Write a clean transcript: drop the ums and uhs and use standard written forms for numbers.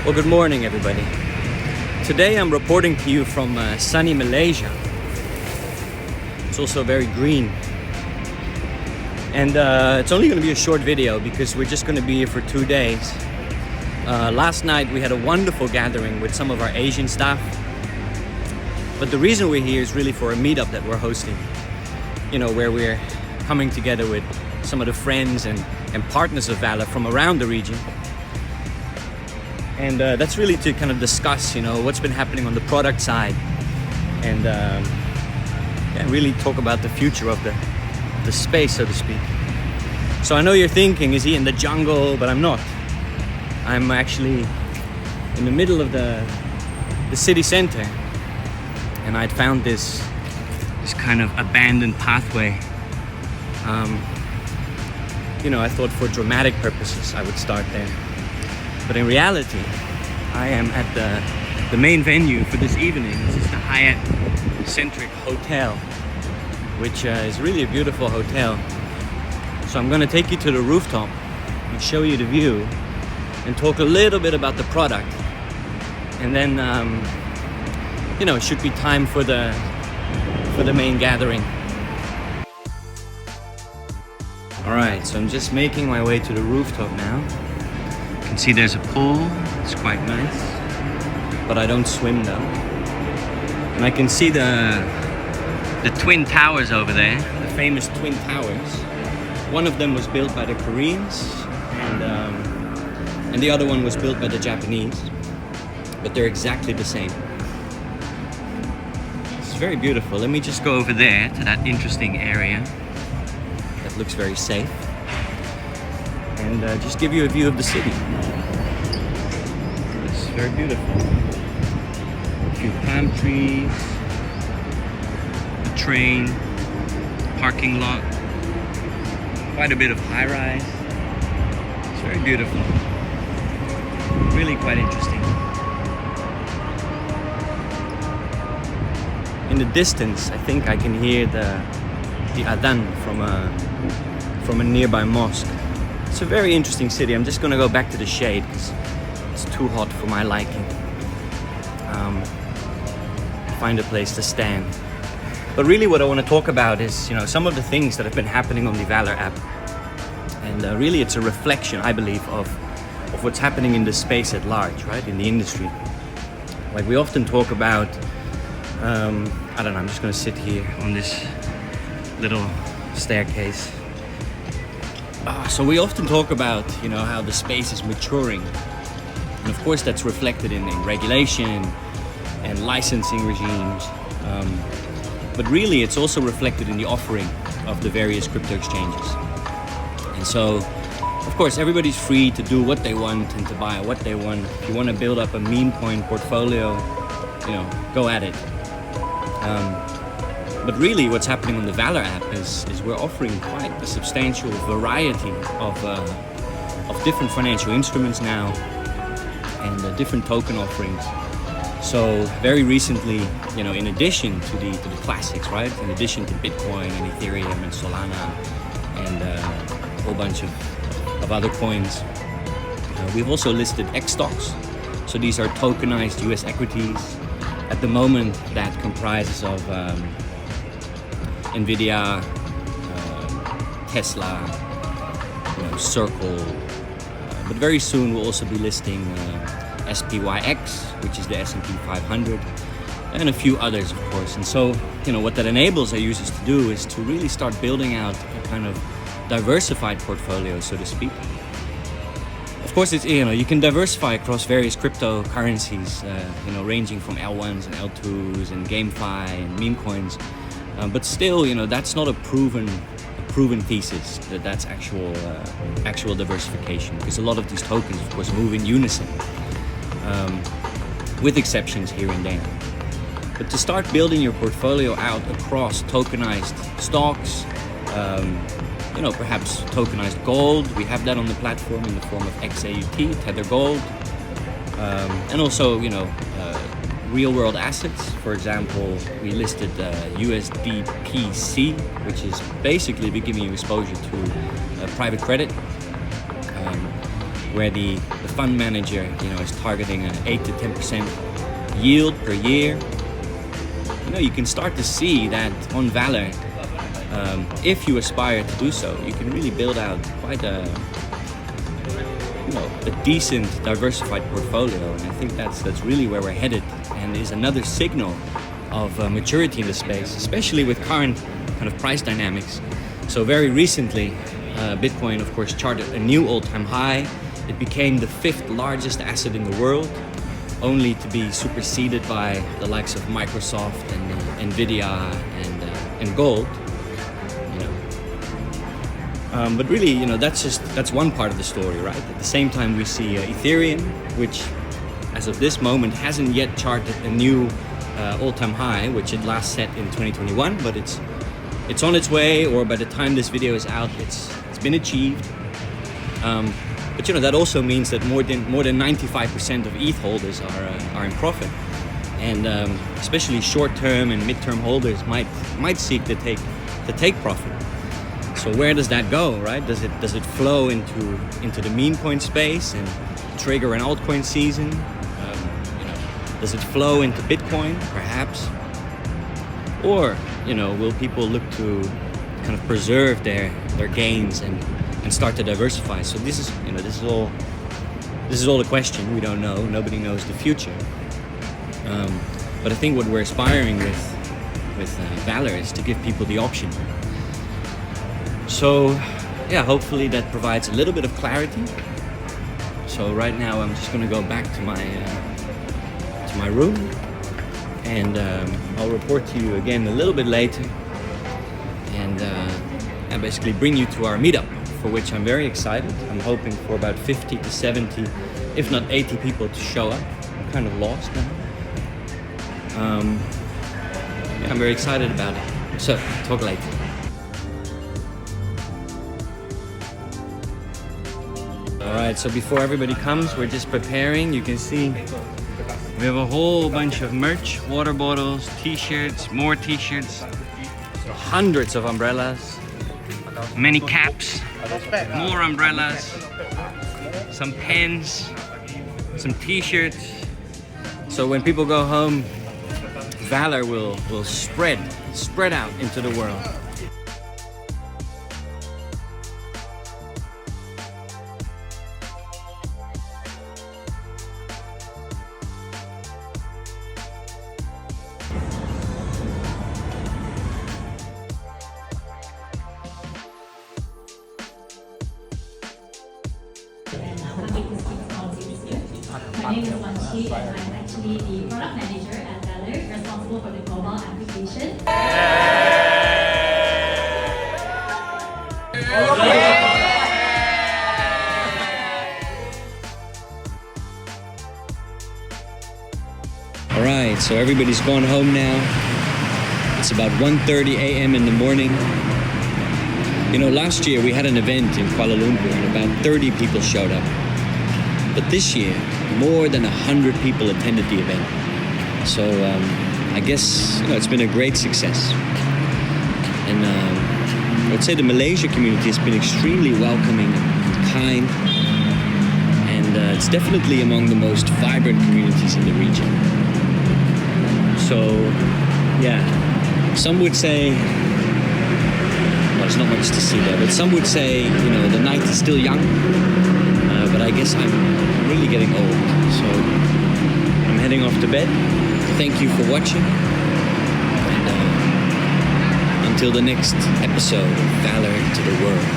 Well, good morning, everybody. Today I'm reporting to you from sunny Malaysia. It's also very green. And it's only going to be a short video because we're just going to be here for 2 days. Last night we had a wonderful gathering with some of our Asian staff. But the reason we're here is really for a meetup that we're hosting. You know, where we're coming together with some of the friends and partners of VALR from around the region. And that's really to kind of discuss, what's been happening on the product side, and really talk about the future of the space, so to speak. So I know you're thinking, is he in the jungle? But I'm not. I'm actually in the middle of the city center, and I'd found this kind of abandoned pathway. I thought for dramatic purposes I would start there. But in reality, I am at the main venue for this evening. This is the Hyatt-centric hotel, which is really a beautiful hotel. So I'm going to take you to the rooftop and show you the view and talk a little bit about the product. And then, it should be time for the main gathering. All right, so I'm just making my way to the rooftop now. You can see there's a pool. It's quite nice, but I don't swim though. And I can see the twin towers over there, the famous twin towers. One of them was built by the Koreans, and the other one was built by the Japanese, but they're exactly the same. It's very beautiful. Let me just go over there to that interesting area that looks very safe, and just give you a view of the city. It's very beautiful. A few palm trees, a train, parking lot, quite a bit of high-rise. It's very beautiful. Really quite interesting. In the distance, I think I can hear the adhan from a nearby mosque. It's a very interesting city. I'm just going to go back to the shade because it's too hot for my liking. Find a place to stand. But really what I want to talk about is, some of the things that have been happening on the VALR app. And really it's a reflection, I believe, of what's happening in the space at large, right? In the industry. Like we often talk about, I'm just going to sit here on this little staircase. So we often talk about, how the space is maturing. And of course that's reflected in regulation and licensing regimes. But really it's also reflected in the offering of the various crypto exchanges. And so, of course, everybody's free to do what they want and to buy what they want. If you want to build up a meme coin portfolio, go at it. But really what's happening on the VALR app is we're offering quite a substantial variety of different financial instruments now and different token offerings. So very recently, in addition to the classics, right? In addition to Bitcoin and Ethereum and Solana and a whole bunch of other coins, we've also listed X stocks. So these are tokenized US equities. At the moment, that comprises of Nvidia, Tesla, Circle, but very soon we'll also be listing SPYX, which is the S&P 500, and a few others, of course. And so, what that enables our users to do is to really start building out a kind of diversified portfolio, so to speak. Of course, it's, you can diversify across various cryptocurrencies, ranging from L1s and L2s and GameFi and meme coins. But still, that's not a proven thesis that's actual diversification, because a lot of these tokens, of course, move in unison, with exceptions here and there. But to start building your portfolio out across tokenized stocks, perhaps tokenized gold. We have that on the platform in the form of XAUT, Tether Gold, and also, real-world assets. For example, we listed USDPC, which is basically giving you exposure to private credit. where the fund manager, is targeting an 8 to 10% yield per year, you can start to see that on VALR, if you aspire to do so, you can really build out quite a decent diversified portfolio. And I think that's really where we're headed, and is another signal of maturity in the space, especially with current kind of price dynamics. So very recently, Bitcoin, of course, charted a new all-time high. It became the 5th largest asset in the world, only to be superseded by the likes of Microsoft and Nvidia and gold. But really, that's one part of the story, right? At the same time, we see Ethereum, which, as of this moment, hasn't yet charted a new all-time high, which it last set in 2021. But it's on its way, or by the time this video is out, it's been achieved. But that also means that more than 95% of ETH holders are in profit, and especially short-term and mid-term holders might seek to take profit. So where does that go, right? Does it flow into the meme coin space and trigger an altcoin season? Does it flow into Bitcoin, perhaps? Or will people look to kind of preserve their gains and start to diversify? So this is all the question. We don't know. Nobody knows the future. But I think what we're aspiring with VALR is to give people the option. So yeah, hopefully that provides a little bit of clarity. So right now I'm just going to go back to my room, and I'll report to you again a little bit later, and basically bring you to our meetup, for which I'm very excited. I'm hoping for about 50 to 70, if not 80 people to show up. I'm kind of lost now. I'm very excited about it. So, talk later. Alright, so before everybody comes, we're just preparing. You can see we have a whole bunch of merch, water bottles, t-shirts, more t-shirts, hundreds of umbrellas, many caps, more umbrellas, some pens, some t-shirts. So when people go home, VALR will spread out into the world. My name is Manchi, and I'm actually the product manager at VALR, responsible for the mobile application. Alright, so everybody's gone home now. It's about 1:30 a.m. in the morning. Last year we had an event in Kuala Lumpur and about 30 people showed up. But this year, more than 100 people attended the event. So I guess it's been a great success. And I would say the Malaysia community has been extremely welcoming and kind. And it's definitely among the most vibrant communities in the region. So yeah, some would say, well, there's not much to see there, but some would say, the night is still young. But I guess I'm really getting old, so I'm heading off to bed. Thank you for watching, and until the next episode of VALR to the World.